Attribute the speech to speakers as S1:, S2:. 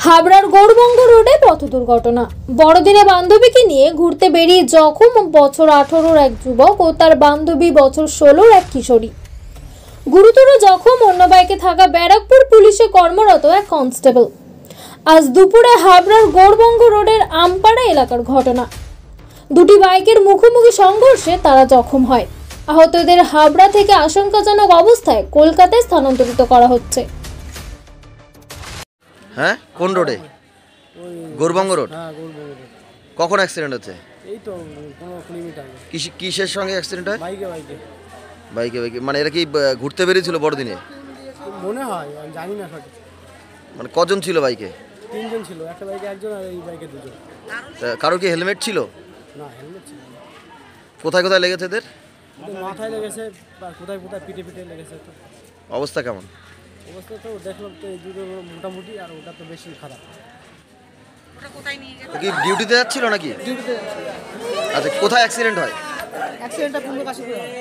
S1: হাবড়ার গৌরবঙ্গ রোডে পথ দুর্ঘটনা। বড়দিনে বান্ধবীকে নিয়ে ঘুরতে বেরিয়ে জখম বছর 18-র এক যুবক ও তার বান্ধবী বছর 16-র এক কিশোরী। গুরুতর জখম অন্য বাইকে থাকা ব্যারাকপুর পুলিশে কর্মরত এক কনস্টেবল। আজ দুপুরে হাবড়ার গৌরবঙ্গ রোডের আমপাড়া এলাকার ঘটনা। দুটি বাইকের মুখোমুখি সংঘর্ষে তারা জখম হয়। আহতদের হাবড়া থেকে আশঙ্কাজনক অবস্থায় কলকাতায় স্থানান্তরিত করা হচ্ছে।
S2: হ্যাঁ, কোন রোডে? গৌরবঙ্গ রোড।
S3: হ্যাঁ, গৌরবঙ্গ রোড।
S2: কখন অ্যাক্সিডেন্ট হচ্ছে?
S3: এই তো 15 মিনিট আগে।
S2: কিসের সঙ্গে অ্যাক্সিডেন্ট হয়?
S3: বাইকে।
S2: মানে এরা কি ঘুরতে বেরিয়েছিল বড়দিনে?
S3: মনে হয়, আমি জানি না সঠিক।
S2: মানে কজন ছিল বাইকে?
S3: 3 জন ছিল, একটা বাইকে একজন আর এই বাইকে 2 জন।
S2: কারো কি হেলমেট ছিল?
S3: না, হেলমেট ছিল না।
S2: কোথায় কোথায় লেগেছে এদের?
S3: মাথায় লেগেছে, কোথায় পিঠে লেগেছে। তো
S2: অবস্থা কেমন?
S3: অবস্থা তো দেখলাম তো এই দুটো মোটামুটি, আর ওটা তো বেশি খারাপ।
S2: কি ডিউটিতে যাচ্ছিল নাকি? আচ্ছা, কোথায় অ্যাক্সিডেন্ট হয়?
S3: অ্যাক্সিডেন্টটা পূর্ণ কাশীপুরে হয়।